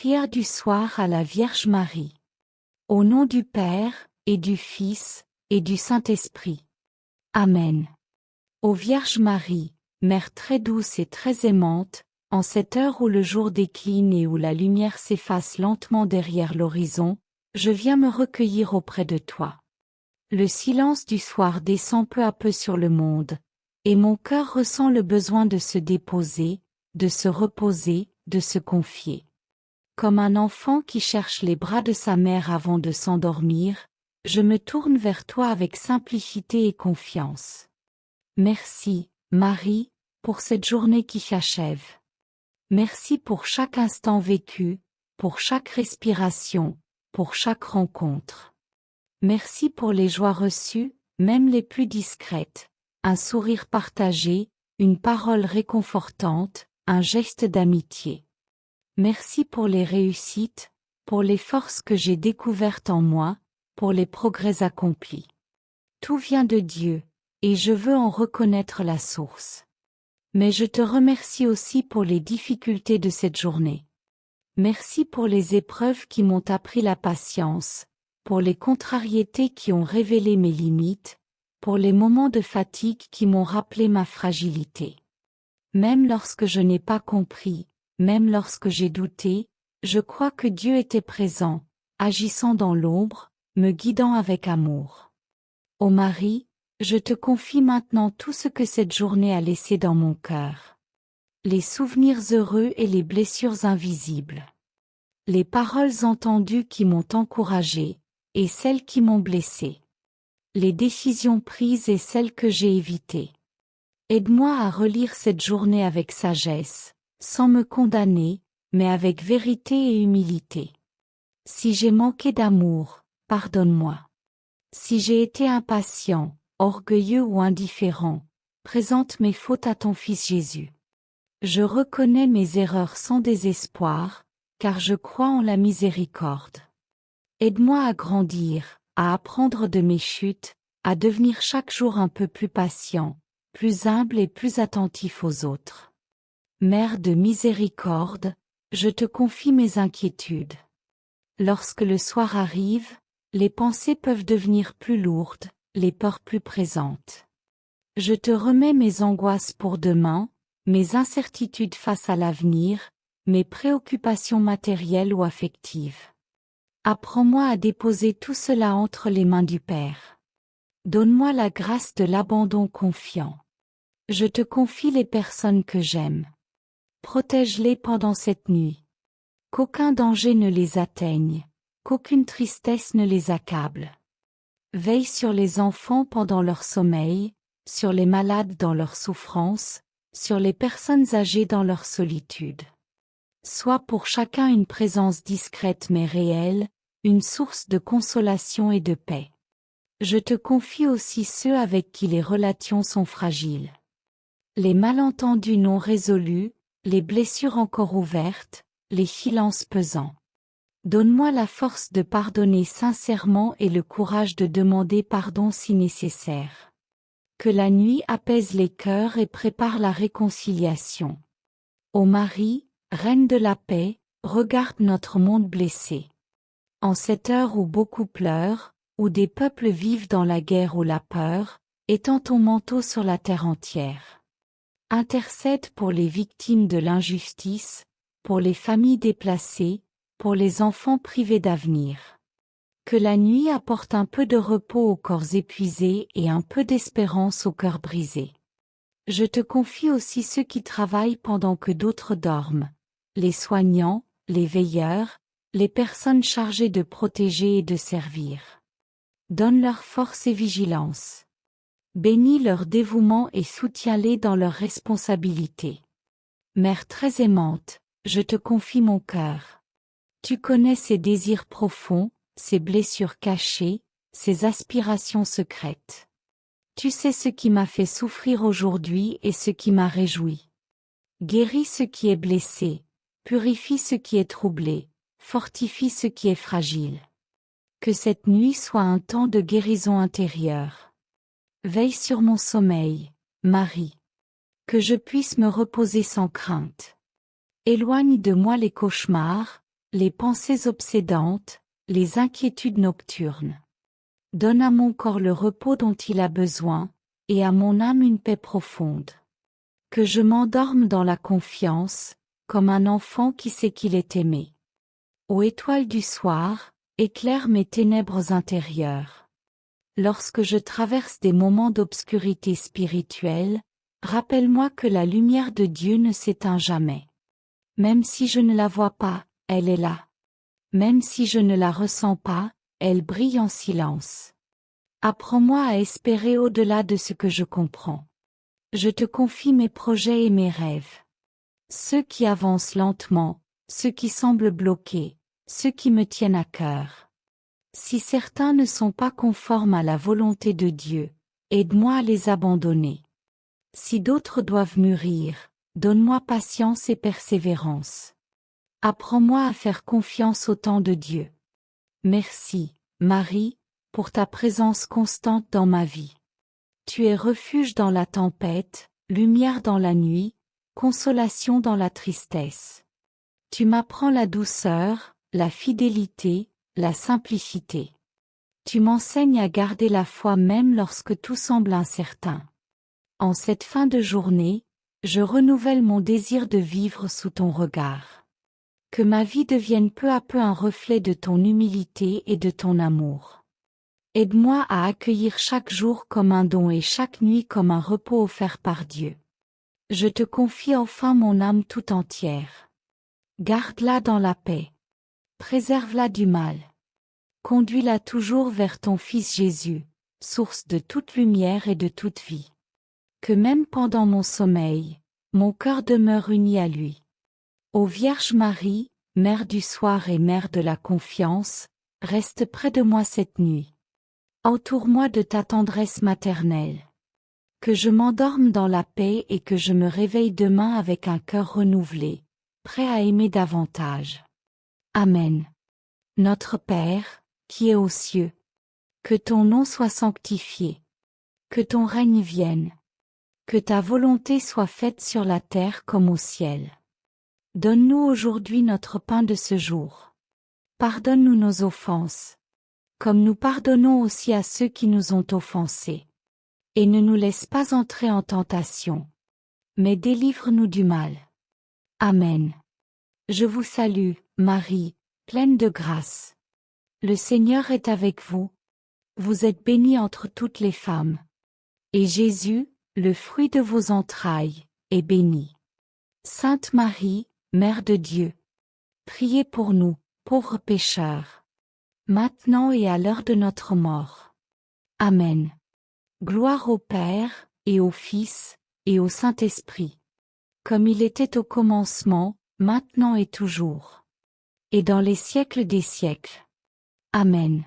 Prière du soir à la Vierge Marie. Au nom du Père, et du Fils, et du Saint-Esprit. Amen. Ô Vierge Marie, Mère très douce et très aimante, en cette heure où le jour décline et où la lumière s'efface lentement derrière l'horizon, je viens me recueillir auprès de toi. Le silence du soir descend peu à peu sur le monde, et mon cœur ressent le besoin de se déposer, de se reposer, de se confier. Comme un enfant qui cherche les bras de sa mère avant de s'endormir, je me tourne vers toi avec simplicité et confiance. Merci, Marie, pour cette journée qui s'achève. Merci pour chaque instant vécu, pour chaque respiration, pour chaque rencontre. Merci pour les joies reçues, même les plus discrètes, un sourire partagé, une parole réconfortante, un geste d'amitié. Merci pour les réussites, pour les forces que j'ai découvertes en moi, pour les progrès accomplis. Tout vient de Dieu, et je veux en reconnaître la source. Mais je te remercie aussi pour les difficultés de cette journée. Merci pour les épreuves qui m'ont appris la patience, pour les contrariétés qui ont révélé mes limites, pour les moments de fatigue qui m'ont rappelé ma fragilité. Même lorsque je n'ai pas compris, même lorsque j'ai douté, je crois que Dieu était présent, agissant dans l'ombre, me guidant avec amour. Ô Marie, je te confie maintenant tout ce que cette journée a laissé dans mon cœur. Les souvenirs heureux et les blessures invisibles. Les paroles entendues qui m'ont encouragé, et celles qui m'ont blessé. Les décisions prises et celles que j'ai évitées. Aide-moi à relire cette journée avec sagesse, sans me condamner, mais avec vérité et humilité. Si j'ai manqué d'amour, pardonne-moi. Si j'ai été impatient, orgueilleux ou indifférent, présente mes fautes à ton Fils Jésus. Je reconnais mes erreurs sans désespoir, car je crois en la miséricorde. Aide-moi à grandir, à apprendre de mes chutes, à devenir chaque jour un peu plus patient, plus humble et plus attentif aux autres. Mère de miséricorde, je te confie mes inquiétudes. Lorsque le soir arrive, les pensées peuvent devenir plus lourdes, les peurs plus présentes. Je te remets mes angoisses pour demain, mes incertitudes face à l'avenir, mes préoccupations matérielles ou affectives. Apprends-moi à déposer tout cela entre les mains du Père. Donne-moi la grâce de l'abandon confiant. Je te confie les personnes que j'aime. Protège-les pendant cette nuit. Qu'aucun danger ne les atteigne, qu'aucune tristesse ne les accable. Veille sur les enfants pendant leur sommeil, sur les malades dans leur souffrance, sur les personnes âgées dans leur solitude. Sois pour chacun une présence discrète mais réelle, une source de consolation et de paix. Je te confie aussi ceux avec qui les relations sont fragiles. Les malentendus non résolus, les blessures encore ouvertes, les silences pesants. Donne-moi la force de pardonner sincèrement et le courage de demander pardon si nécessaire. Que la nuit apaise les cœurs et prépare la réconciliation. Ô Marie, Reine de la paix, regarde notre monde blessé. En cette heure où beaucoup pleurent, où des peuples vivent dans la guerre ou la peur, étends ton manteau sur la terre entière. Intercède pour les victimes de l'injustice, pour les familles déplacées, pour les enfants privés d'avenir. Que la nuit apporte un peu de repos aux corps épuisés et un peu d'espérance aux cœurs brisés. Je te confie aussi ceux qui travaillent pendant que d'autres dorment, les soignants, les veilleurs, les personnes chargées de protéger et de servir. Donne leur force et vigilance. Bénis leur dévouement et soutiens-les dans leurs responsabilités. Mère très aimante, je te confie mon cœur. Tu connais ses désirs profonds, ses blessures cachées, ses aspirations secrètes. Tu sais ce qui m'a fait souffrir aujourd'hui et ce qui m'a réjoui. Guéris ce qui est blessé, purifie ce qui est troublé, fortifie ce qui est fragile. Que cette nuit soit un temps de guérison intérieure. Veille sur mon sommeil, Marie. Que je puisse me reposer sans crainte. Éloigne de moi les cauchemars, les pensées obsédantes, les inquiétudes nocturnes. Donne à mon corps le repos dont il a besoin, et à mon âme une paix profonde. Que je m'endorme dans la confiance, comme un enfant qui sait qu'il est aimé. Ô étoile du soir, éclaire mes ténèbres intérieures. Lorsque je traverse des moments d'obscurité spirituelle, rappelle-moi que la lumière de Dieu ne s'éteint jamais. Même si je ne la vois pas, elle est là. Même si je ne la ressens pas, elle brille en silence. Apprends-moi à espérer au-delà de ce que je comprends. Je te confie mes projets et mes rêves. Ceux qui avancent lentement, ceux qui semblent bloqués, ceux qui me tiennent à cœur. Si certains ne sont pas conformes à la volonté de Dieu, aide-moi à les abandonner. Si d'autres doivent mûrir, donne-moi patience et persévérance. Apprends-moi à faire confiance au temps de Dieu. Merci, Marie, pour ta présence constante dans ma vie. Tu es refuge dans la tempête, lumière dans la nuit, consolation dans la tristesse. Tu m'apprends la douceur, la fidélité, la simplicité. Tu m'enseignes à garder la foi même lorsque tout semble incertain. En cette fin de journée, je renouvelle mon désir de vivre sous ton regard. Que ma vie devienne peu à peu un reflet de ton humilité et de ton amour. Aide-moi à accueillir chaque jour comme un don et chaque nuit comme un repos offert par Dieu. Je te confie enfin mon âme tout entière. Garde-la dans la paix. Préserve-la du mal. Conduis-la toujours vers ton Fils Jésus, source de toute lumière et de toute vie. Que même pendant mon sommeil, mon cœur demeure uni à lui. Ô Vierge Marie, Mère du soir et Mère de la confiance, reste près de moi cette nuit. Entoure-moi de ta tendresse maternelle. Que je m'endorme dans la paix et que je me réveille demain avec un cœur renouvelé, prêt à aimer davantage. Amen. Notre Père, qui es aux cieux, que ton nom soit sanctifié. Que ton règne vienne. Que ta volonté soit faite sur la terre comme au ciel. Donne-nous aujourd'hui notre pain de ce jour. Pardonne-nous nos offenses, comme nous pardonnons aussi à ceux qui nous ont offensés. Et ne nous laisse pas entrer en tentation, mais délivre-nous du mal. Amen. Je vous salue, Marie, pleine de grâce. Le Seigneur est avec vous. Vous êtes bénie entre toutes les femmes. Et Jésus, le fruit de vos entrailles, est béni. Sainte Marie, Mère de Dieu, priez pour nous, pauvres pécheurs, maintenant et à l'heure de notre mort. Amen. Gloire au Père, et au Fils, et au Saint-Esprit, comme il était au commencement, maintenant et toujours, et dans les siècles des siècles. Amen.